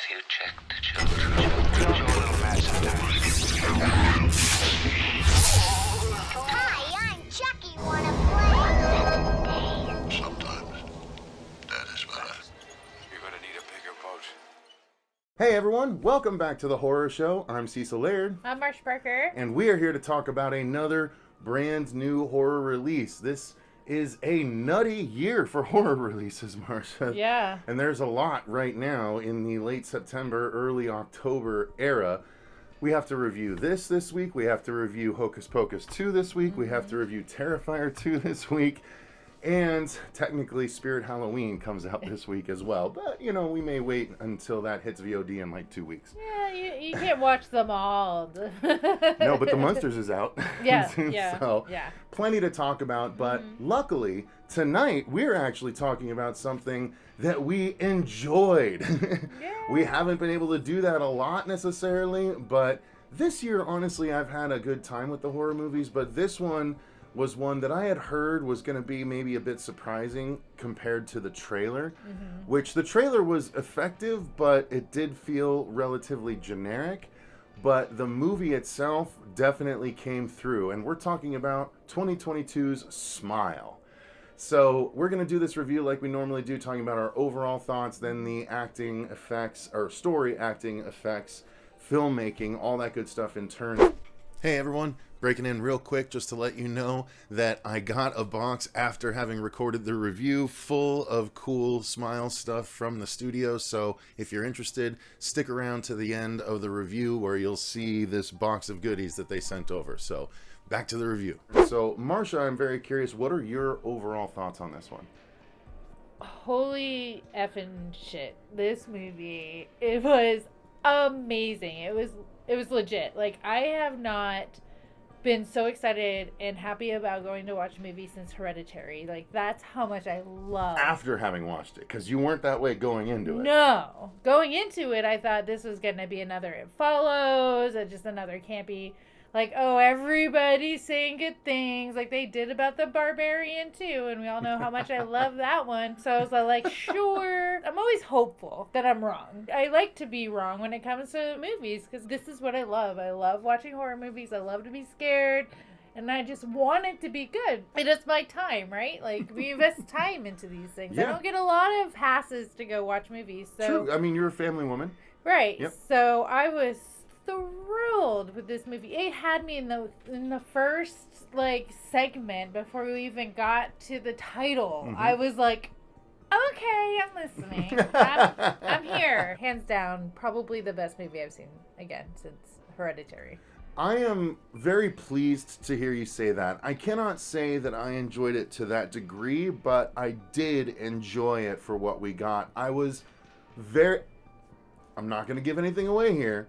Have you checked the children? Hi, I'm Chucky. Wanna play? Sometimes that is better. You're gonna need a bigger boat. Hey everyone, welcome back to the Horror Show. I'm Cecil Laird. I'm Marcia Parker. And we are here to talk about another brand new horror release. This is a nutty year for horror releases, Marcia. Yeah. And there's a lot right now in the late September, early October era. We have to review this week. We have to review Hocus Pocus 2 this week. We have to review Terrifier 2 this week. And technically Spirit Halloween comes out this week as well. But, you know, we may wait until that hits VOD in like 2 weeks. Yeah, you can't watch them all. No, but The Munsters is out. Yeah, So, yeah. plenty to talk about. But luckily, tonight, we're actually talking about something that we enjoyed. Yeah. We haven't been able to do that a lot necessarily. But this year, honestly, I've had a good time with the horror movies. But this one was one that I had heard was going to be maybe a bit surprising compared to the trailer, which the trailer was effective, but it did feel relatively generic. But the movie itself definitely came through, and we're talking about 2022's Smile. So we're going to do this review like we normally do, talking about our overall thoughts, then the acting effects, or story acting effects, filmmaking, all that good stuff in turn. Hey everyone, breaking in real quick just to let you know that I got a box after having recorded the review full of cool Smile stuff from the studio. So if you're interested, stick around to the end of the review where you'll see this box of goodies that they sent over. So back to the review. So Marcia, I'm very curious, what are your overall thoughts on this one? Holy effing shit. This movie, it was amazing. It was legit. Like, I have not been so excited and happy about going to watch a movie since Hereditary. Like, that's how much I love. After having watched it, because you weren't that way going into it. No. Going into it, I thought this was going to be another It Follows, just another campy, like, oh, everybody's saying good things, like they did about The Barbarian too, and we all know how much I love that one. So I was like, sure. I'm always hopeful that I'm wrong. I like to be wrong when it comes to movies, because this is what I love. I love watching horror movies. I love to be scared. And I just want it to be good. It is my time, right? Like, we invest time into these things. Yeah. I don't get a lot of passes to go watch movies. So. True. I mean, you're a family woman. Right. Yep. So I was thrilled with this movie. It had me in the first like segment before we even got to the title. I was like, okay, I'm listening. I'm here. Hands down, probably the best movie I've seen again since Hereditary. I am very pleased to hear you say that. I cannot say that I enjoyed it to that degree, but I did enjoy it for what we got. I'm not going to give anything away here,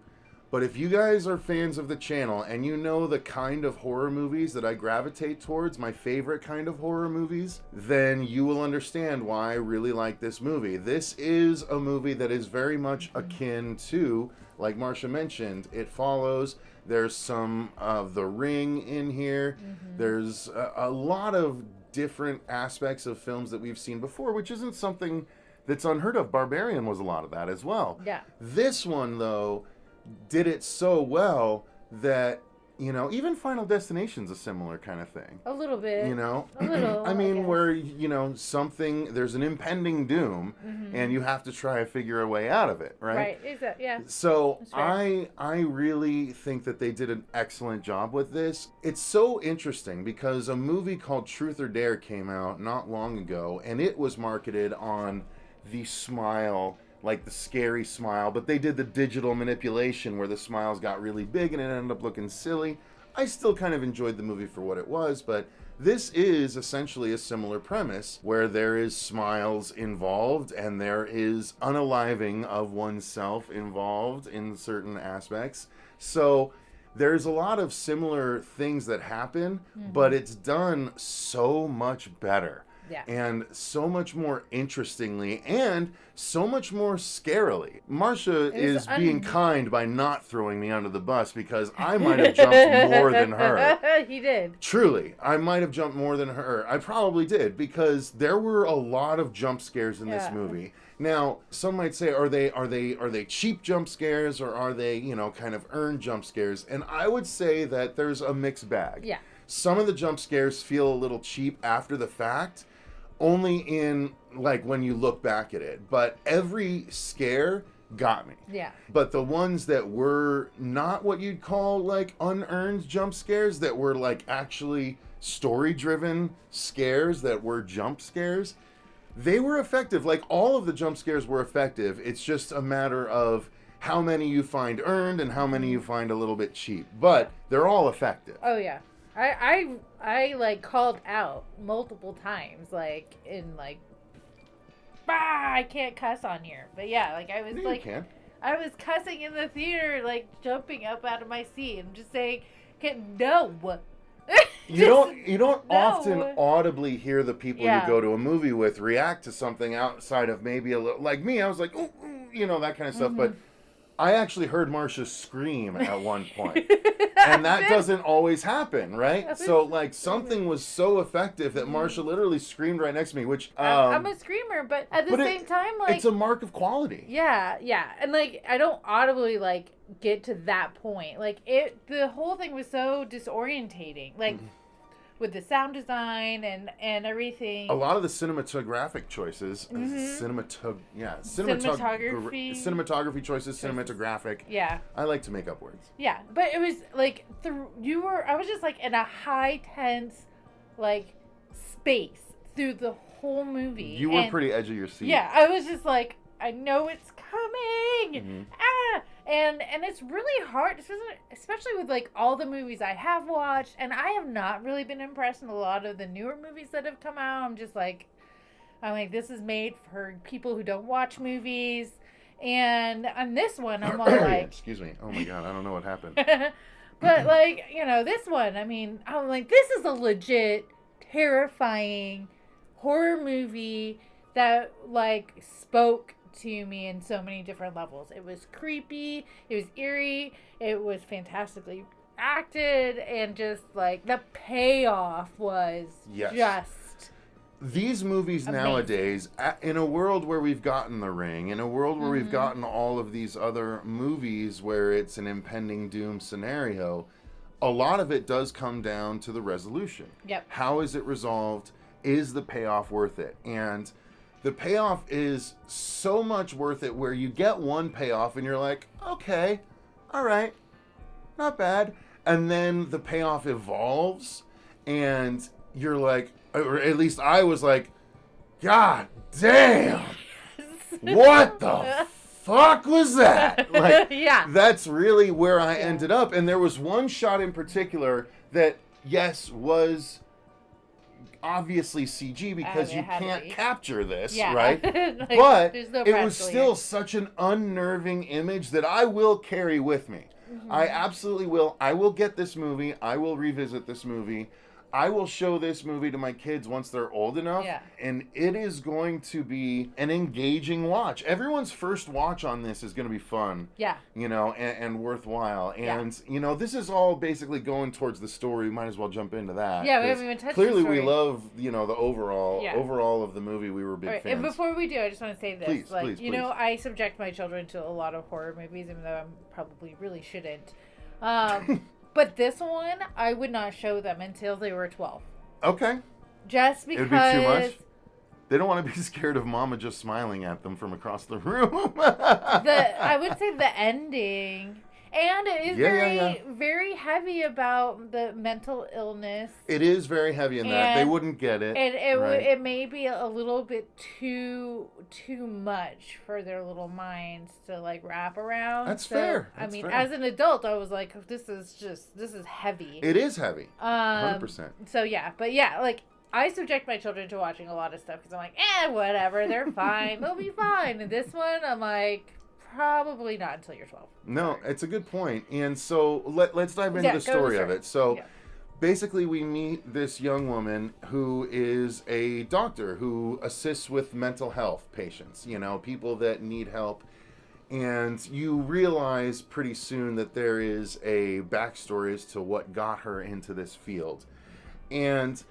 but if you guys are fans of the channel and you know the kind of horror movies that I gravitate towards, my favorite kind of horror movies, then you will understand why I really like this movie. This is a movie that is very much akin to, like Marcia mentioned, It Follows. There's some of The Ring in here. There's a lot of different aspects of films that we've seen before, which isn't something that's unheard of. Barbarian was a lot of that as well. Yeah. This one, though, did it so well that, you know, even Final Destination's a similar kind of thing. A little bit. You know? A little. I mean, guess. where, you know, there's an impending doom, and you have to try to figure a way out of it, right? Right. Exactly. Yeah. So That's right. I really think that they did an excellent job with this. It's so interesting because a movie called Truth or Dare came out not long ago, and it was marketed on the smile, like the scary smile, but they did the digital manipulation where the smiles got really big and it ended up looking silly. I still kind of enjoyed the movie for what it was, but this is essentially a similar premise where there is smiles involved and there is unaliving of oneself involved in certain aspects. So there's a lot of similar things that happen, but it's done so much better. Yeah. And so much more interestingly and so much more scarily. Marcia is being kind by not throwing me under the bus because I might have jumped more than her. He did. Truly, I might have jumped more than her. I probably did because there were a lot of jump scares in this movie. Now, some might say, are they cheap jump scares, or are they, kind of earned jump scares? And I would say that there's a mixed bag. Yeah. Some of the jump scares feel a little cheap after the fact, only in like when you look back at it. But every scare got me. Yeah. But the ones that were not what you'd call like unearned jump scares, that were like actually story-driven scares that were jump scares, they were effective. Like, all of the jump scares were effective. It's just a matter of how many you find earned and how many you find a little bit cheap. But they're all effective. Oh yeah. I like called out multiple times, like in like, bah, I can't cuss on here. But yeah, like I was Yeah, like, you can. I was cussing in the theater, like jumping up out of my seat and just saying, no. You don't No. often audibly hear the people Yeah. you go to a movie with react to something outside of maybe a little, like me, I was like, ooh, ooh, that kind of stuff. But I actually heard Marcia scream at one point. And that doesn't always happen, right? So, like, something was so effective that Marcia literally screamed right next to me, which... I'm a screamer, but at the same time, like... It's a mark of quality. Yeah. And, like, I don't audibly, like, get to that point. Like, the whole thing was so disorientating. Like... with the sound design and everything. A lot of the cinematographic choices, cinematography choices, cinematographic. Yeah. I like to make up words. Yeah, but it was like I was just like in a high tense, like, space through the whole movie. You were pretty edge of your seat. Yeah, I was just like, I know it's coming. And it's really hard, especially with like all the movies I have watched, and I have not really been impressed in a lot of the newer movies that have come out. I'm like, this is made for people who don't watch movies, and on this one, I'm all like, excuse me, oh my god, I don't know what happened. But like, this one, I'm like, this is a legit terrifying horror movie that like spoke to me in so many different levels. It was creepy, it was eerie, it was fantastically acted, and just like the payoff was just these movies amazing. Nowadays, in a world where we've gotten The Ring, in a world where we've gotten all of these other movies where it's an impending doom scenario, a lot of it does come down to the resolution. Yep. How is it resolved? Is the payoff worth it? And the payoff is so much worth it where you get one payoff and you're like, okay, all right, not bad. And then the payoff evolves and you're like, or at least I was like, God damn, what the fuck was that? Like, yeah. That's really where I ended up. And there was one shot in particular that, yes, was obviously CG because you can't capture this, right? Like, but no it was still such an unnerving image that I will carry with me. I absolutely will. I will get this movie. I will revisit this movie. I will show this movie to my kids once they're old enough. Yeah. And it is going to be an engaging watch. Everyone's first watch on this is going to be fun. Yeah. And worthwhile. And, this is all basically going towards the story. We might as well jump into that. Yeah, we haven't even touched clearly the story. we love, the overall of the movie. We were big fans. And before we do, I just want to say this. Please, please. I subject my children to a lot of horror movies, even though I probably really shouldn't. But this one, I would not show them until they were 12. Okay. Just because... It would be too much? They don't want to be scared of Mama just smiling at them from across the room. I would say the ending. And it is very heavy about the mental illness. It is very heavy in that. They wouldn't get it. And right? it may be a little bit too much for their little minds to like wrap around. That's fair. That's fair. Fair. As an adult, I was like, this is heavy. It is heavy. 100%. So yeah, but yeah, like I subject my children to watching a lot of stuff because I'm like, whatever, they're fine, they'll be fine. And this one, I'm like, probably not until you're 12. No, it's a good point. And so let's dive into the story of it. So basically we meet this young woman who is a doctor who assists with mental health patients, people that need help. And you realize pretty soon that there is a backstory as to what got her into this field. And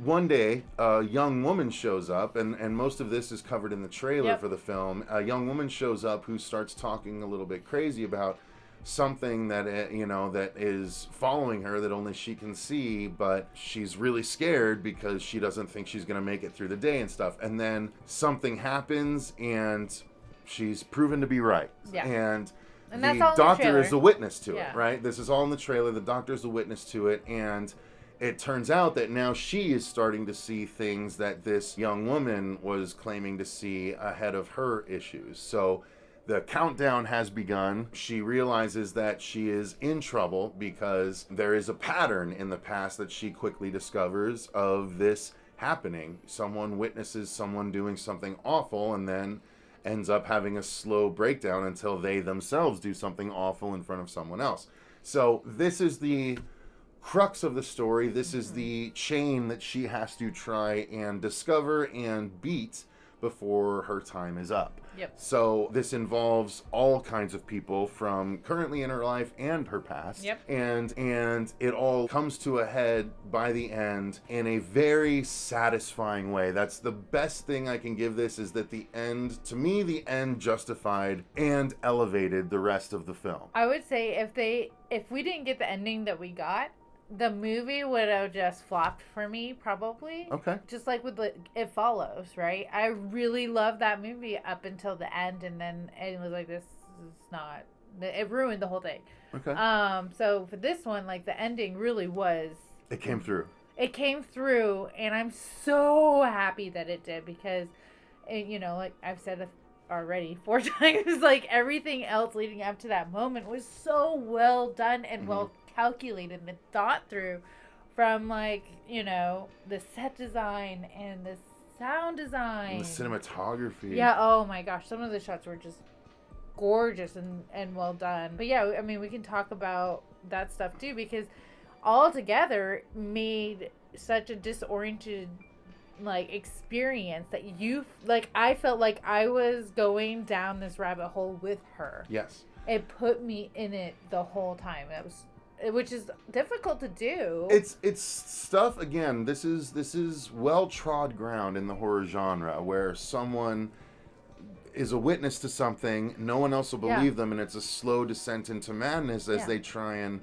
one day, a young woman shows up, and most of this is covered in the trailer Yep. for the film. A young woman shows up who starts talking a little bit crazy about something that that is following her that only she can see, but she's really scared because she doesn't think she's going to make it through the day and stuff. And then something happens, and she's proven to be right. Yeah. And that's the all in the doctor trailer. is a witness to Yeah. it, right? This is all in the trailer. The doctor's a witness to it, and it turns out that now she is starting to see things that this young woman was claiming to see ahead of her issues. So the countdown has begun. She realizes that she is in trouble because there is a pattern in the past that she quickly discovers of this happening. Someone witnesses someone doing something awful and then ends up having a slow breakdown until they themselves do something awful in front of someone else. So this is the crux of the story. This is the chain that she has to try and discover and beat before her time is up. Yep. So this involves all kinds of people from currently in her life and her past. Yep. And it all comes to a head by the end in a very satisfying way. That's the best thing I can give this, is that the end, to me, the end justified and elevated the rest of the film. I would say if we didn't get the ending that we got, the movie would have just flopped for me, probably. Okay. Just like with It Follows, right? I really loved that movie up until the end, and then it was like, this is not. It ruined the whole thing. Okay. So for this one, like, the ending really was. It came through. It came through, and I'm so happy that it did, because, like I've said already 4 times, like, everything else leading up to that moment was so well done and well calculated and thought through, from like the set design and the sound design, The cinematography. yeah, oh my gosh, some of the shots were just gorgeous and well done. But yeah, I mean, we can talk about that stuff too, because all together made such a disoriented like experience that I felt like I was going down this rabbit hole with her. Yes. It put me in it the whole time. Which is difficult to do. It's stuff, again, this is well trod ground in the horror genre, where someone is a witness to something, no one else will believe them, and it's a slow descent into madness as they try and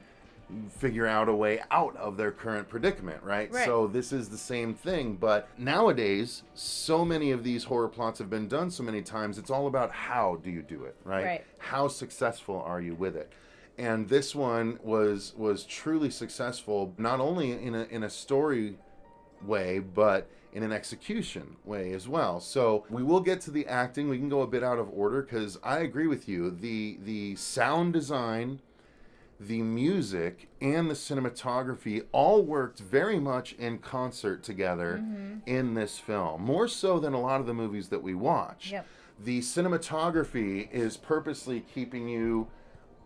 figure out a way out of their current predicament, right? So this is the same thing, but nowadays, so many of these horror plots have been done so many times, it's all about how do you do it, right? How successful are you with it? And this one was truly successful, not only in a story way, but in an execution way as well. So we will get to the acting. We can go a bit out of order, because I agree with you. The sound design, the music, and the cinematography all worked very much in concert together in this film, more so than a lot of the movies that we watch. Yep. The cinematography is purposely keeping you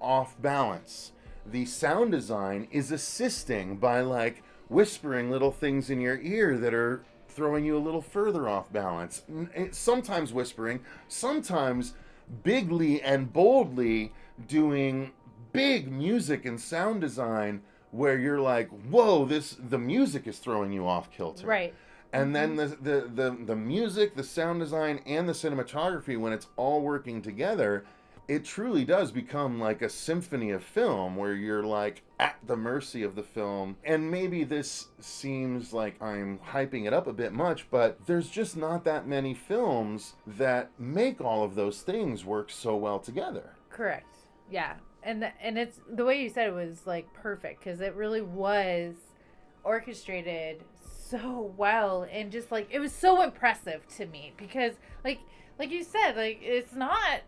off balance. The sound design is assisting by like whispering little things in your ear that are throwing you a little further off balance. Sometimes whispering, sometimes bigly and boldly doing big music and sound design where you're like, whoa, the music is throwing you off kilter. Right. And then the music, the sound design, and the cinematography, when it's all working together, it truly does become like a symphony of film where you're like at the mercy of the film. And maybe this seems like I'm hyping it up a bit much, but there's just not that many films that make all of those things work so well together. Correct. Yeah. And it's the way you said it was like perfect, because it really was orchestrated so well, and just like it was so impressive to me, because like you said, like, it's not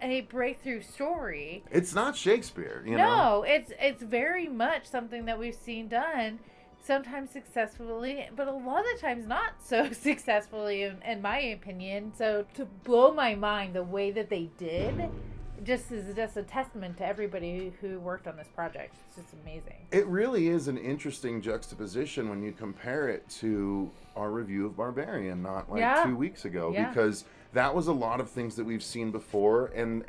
a breakthrough story. It's not Shakespeare, you know? No, it's very much something that we've seen done, sometimes successfully, but a lot of the times not so successfully, in my opinion. So to blow my mind the way that they did just is just a testament to everybody who worked on this project. It's just amazing. It really is an interesting juxtaposition when you compare it to our review of Barbarian not like 2 weeks ago, because that was a lot of things that we've seen before, and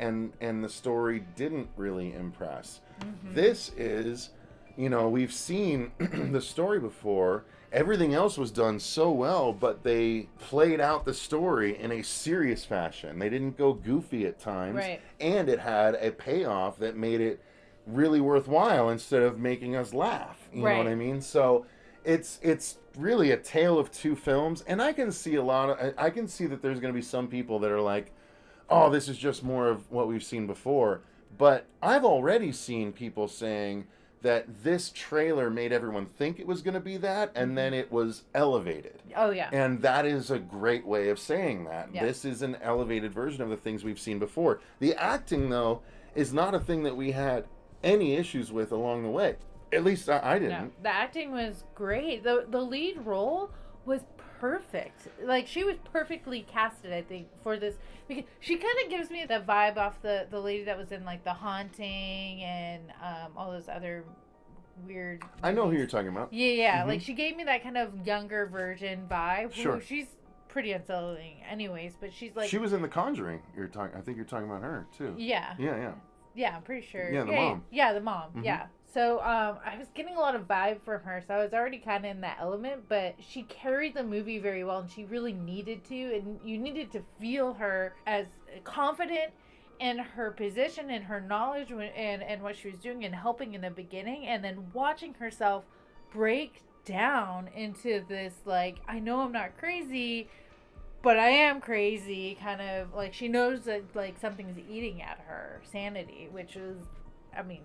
the story didn't really impress. This is You know, we've seen the story before. Everything else was done so well, but they played out the story in a serious fashion. They didn't go goofy at times. Right. And it had a payoff that made it really worthwhile instead of making us laugh. You know what I mean? So it's really a tale of two films, and I can see I can see that there's going to be some people that are like, oh, this is just more of what we've seen before. But I've already seen people saying that this trailer made everyone think it was going to be that, and then it was elevated. Oh, yeah. And that is a great way of saying that. Yeah. This is an elevated version of the things we've seen before. The acting, though, is not a thing that we had any issues with along the way. At least I didn't. No, the acting was great. The lead role was perfect. Like, she was perfectly casted, I think, for this. Because she kind of gives me the vibe off the lady that was in, like, The Haunting and all those other weird movies. I know who you're talking about. Yeah. Like, she gave me that kind of younger version vibe. Sure. She's pretty unsettling anyways, but she's like... She was in The Conjuring. I think you're talking about her, too. Yeah. Yeah. Yeah, I'm pretty sure. Yeah, the mom. Yeah, the mom. Yeah. So I was getting a lot of vibe from her, so I was already kind of in that element, but she carried the movie very well, and she really needed to, and you needed to feel her as confident in her position and her knowledge and what she was doing and helping in the beginning, and then watching herself break down into this, like, I know I'm not crazy, but I am crazy, kind of, like, she knows that, like, something's eating at her sanity, which is, I mean,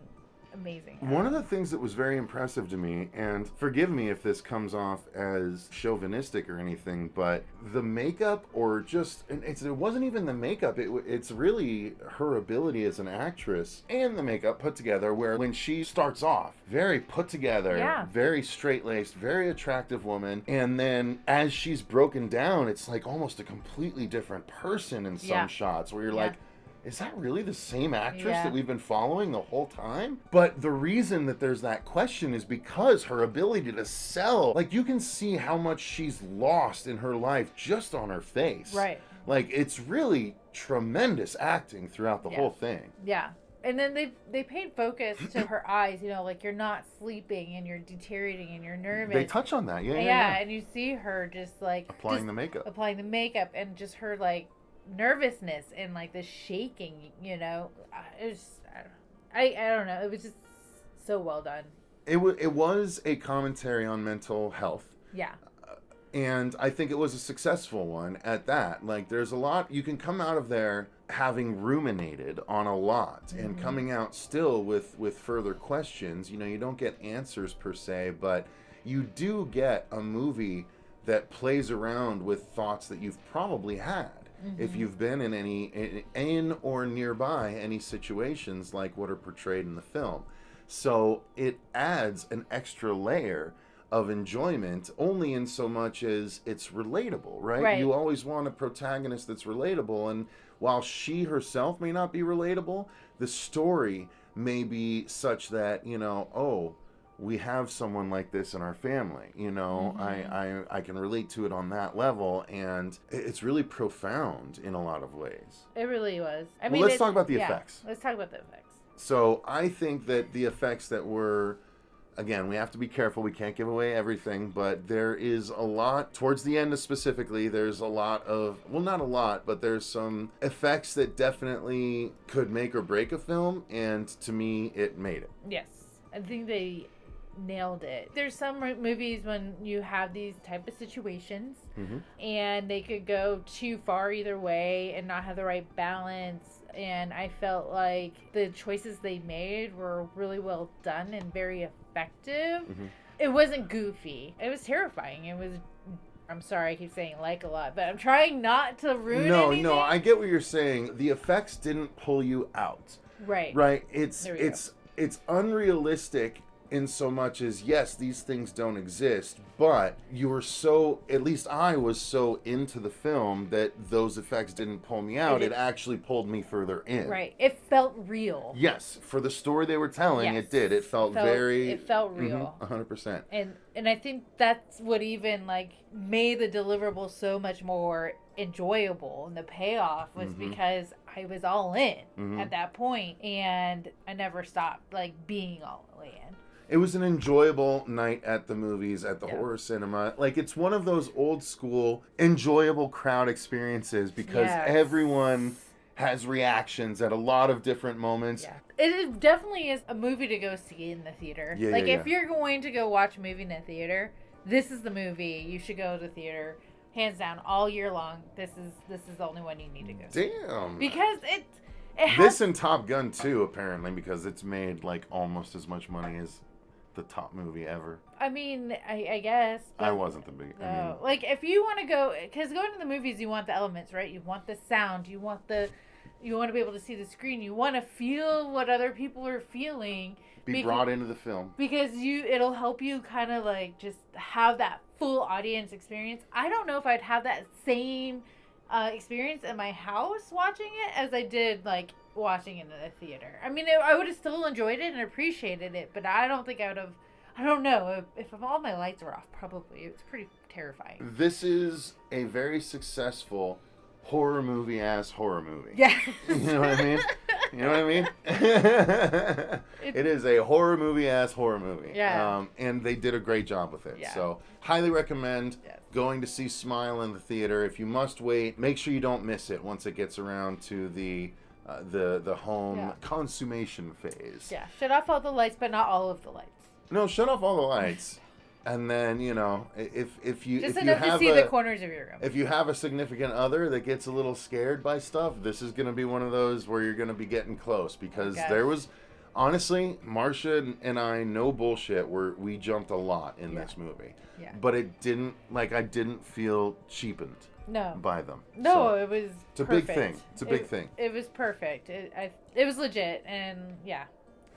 amazing. One of the things that was very impressive to me, and forgive me if this comes off as chauvinistic or anything, but the makeup, or just, it wasn't even the makeup, it's really her ability as an actress and the makeup put together, where when she starts off, very put together, very straight-laced, very attractive woman, and then as she's broken down, it's like almost a completely different person in some shots, where you're like, is that really the same actress that we've been following the whole time? But the reason that there's that question is because her ability to sell, like, you can see how much she's lost in her life just on her face. Right. Like, it's really tremendous acting throughout the whole thing. Yeah. And then they paid focus to her eyes, you know, like, you're not sleeping and you're deteriorating and you're nervous. They touch on that, yeah. And you see her just, like... Applying the makeup and just her, like, nervousness and, like, the shaking, you know. It was, I don't know. It was just so well done. It was a commentary on mental health. Yeah. And I think it was a successful one at that. Like, there's a lot, you can come out of there having ruminated on a lot and coming out still with further questions. You know, you don't get answers per se, but you do get a movie that plays around with thoughts that you've probably had. If you've been in or nearby any situations like what are portrayed in the film. So it adds an extra layer of enjoyment, only in so much as it's relatable, right? You always want a protagonist that's relatable, and while she herself may not be relatable, the story may be such that, you know, oh, we have someone like this in our family, you know. I can relate to it on that level, and it's really profound in a lot of ways. It really was. I mean, mean, let's talk about the effects. Let's talk about the effects. So I think that the effects that were, again, we have to be careful. We can't give away everything, but there is a lot, towards the end specifically, there's a lot of, well, not a lot, but there's some effects that definitely could make or break a film, and to me, it made it. Yes. I think they nailed it. There's some movies when you have these type of situations and they could go too far either way and not have the right balance, and I felt like the choices they made were really well done and very effective. It wasn't goofy. It was terrifying. It was, I'm sorry I keep saying like a lot, but I'm trying not to ruin anything. No, I get what you're saying. The effects didn't pull you out. Right. It's unrealistic in so much as, yes, these things don't exist, but you were so, at least I was so into the film that those effects didn't pull me out. It actually pulled me further in. Right. It felt real. Yes. For the story they were telling, it did. It felt very... It felt real. 100%. And I think that's what even, like, made the deliverable so much more enjoyable, and the payoff was because I was all in at that point, and I never stopped, like, being all in. It was an enjoyable night at the movies, at the Yeah. horror cinema. Like, it's one of those old school, enjoyable crowd experiences because Yes. everyone has reactions at a lot of different moments. Yeah. It definitely is a movie to go see in the theater. Yeah, like, yeah, if you're going to go watch a movie in the theater, this is the movie. You should go to the theater, hands down, all year long. This is the only one you need to go see. Damn. Because it has... This and Top Gun too, apparently, because it's made like almost as much money as the top movie ever. I mean, I guess. I but wasn't the big. No. I mean, Like, if you want to go... Because going to the movies, you want the elements, right? You want the sound. You want to be able to see the screen. You want to feel what other people are feeling. be brought into the film. Because it'll help you kind of like just have that full audience experience. I don't know if I'd have that same experience in my house watching it as I did like watching it in the theater. I mean, I would have still enjoyed it and appreciated it, but I don't think I would have. I don't know if all my lights were off. Probably it's pretty terrifying. This is a very successful horror movie. Yeah. You know what I mean? You know what I mean? It is a horror movie. Yeah. And they did a great job with it. Yeah. So highly recommend Yes. going to see Smile in the theater. If you must wait, make sure you don't miss it once it gets around to the home Yeah. consummation phase. Yeah. Shut off all the lights, but not all of the lights. No, shut off all the lights. And then, you know, if you Just if you enough to have see the corners of your room. if you have a significant other that gets a little scared by stuff, this is going to be one of those where you're going to be getting close because Okay. there was, honestly, Marcia and I, no bullshit, we jumped a lot in this movie. Yeah. But it didn't, like, I didn't feel cheapened No. by them. No, So, it was. it's a big perfect. thing. It's a big thing. It was perfect. It was legit, and yeah,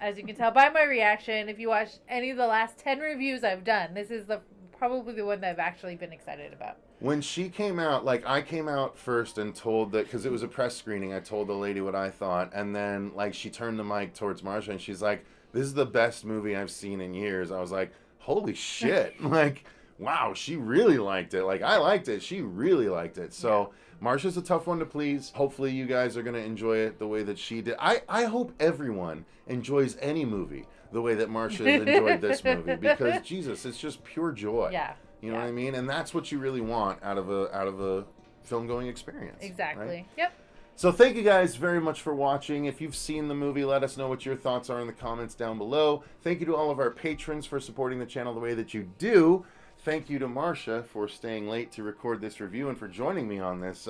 as you can tell by my reaction, if you watch any of the last 10 reviews I've done, this is probably the one that I've actually been excited about. When she came out, like, I came out first and told that, because it was a press screening, I told the lady what I thought, and then, like, she turned the mic towards Marcia, and she's like, this is the best movie I've seen in years. I was like, holy shit. Like, wow, she really liked it. Like, I liked it. She really liked it. So, Marcia's a tough one to please. Hopefully you guys are going to enjoy it the way that she did. I hope everyone enjoys any movie the way that Marcia enjoyed this movie, because, Jesus, it's just pure joy. Yeah. You know what I mean? And that's what you really want out of a film-going experience. Exactly. Right? Yep. So thank you guys very much for watching. If you've seen the movie, let us know what your thoughts are in the comments down below. Thank you to all of our patrons for supporting the channel the way that you do. Thank you to Marcia for staying late to record this review and for joining me on this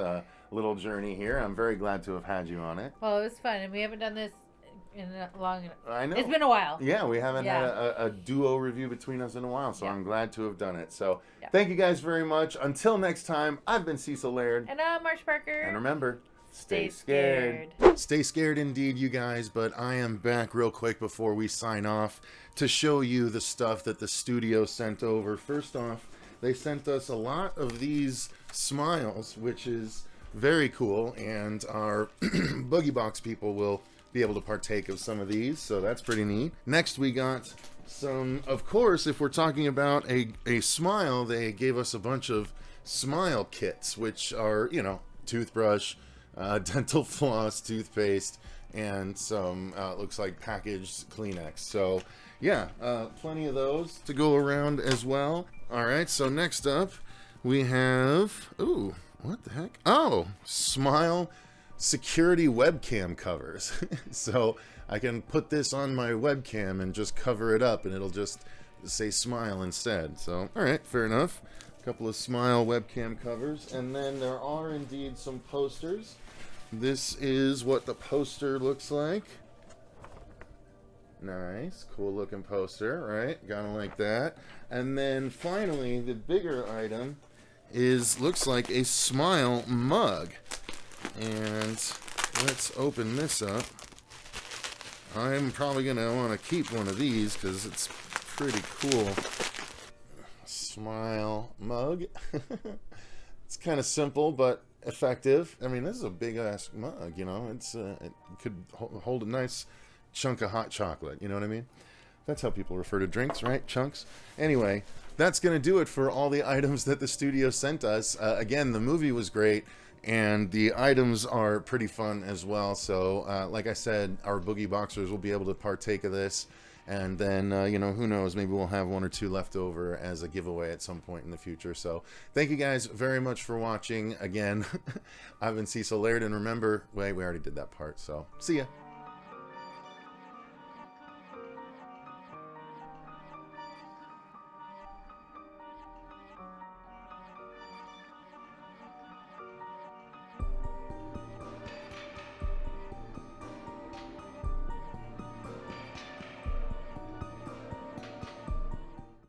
little journey here. I'm very glad to have had you on it. Well, it was fun, and we haven't done this in a long. I know. It's been a while. Yeah, we haven't had Yeah. a duo review between us in a while, so Yeah. I'm glad to have done it. So Yeah. thank you guys very much. Until next time, I've been Cecil Laird. And I'm Marsh Parker. And remember, stay Stay scared. scared. Stay scared indeed, you guys, but I am back real quick before we sign off to show you the stuff that the studio sent over. First off, they sent us a lot of these smiles, which is very cool, and our Boogie Box people will be able to partake of some of these, so that's pretty neat. Next, we got some, of course, if we're talking about a smile, they gave us a bunch of smile kits, which are, you know, toothbrush, dental floss, toothpaste, and some, looks like packaged Kleenex. So, yeah, plenty of those to go around as well. All right, so next up, we have, ooh, what the heck? Oh, Smile security webcam covers. So I can put this on my webcam and just cover it up, and it'll just say Smile instead. So, all right, fair enough. A couple of Smile webcam covers, and then there are indeed some posters. This is what the poster looks like. Nice, cool looking poster, right? Gotta like that. And then finally, the bigger item looks like a Smile mug. And let's open this up. I'm probably gonna want to keep one of these because it's pretty cool. Smile mug. It's kind of simple but effective. I mean, this is a big ass mug, you know. It could hold a nice chunk of hot chocolate, you know what I mean? That's how people refer to drinks, right? Chunks. Anyway, that's going to do it for all the items that the studio sent us. Again, the movie was great, and the items are pretty fun as well. So, like I said, our Boogie Boxers will be able to partake of this. And then, you know, who knows, maybe we'll have 1 or 2 left over as a giveaway at some point in the future. So thank you guys very much for watching. Again, I've been Cecil Laird, and remember, wait, we already did that part, so see ya.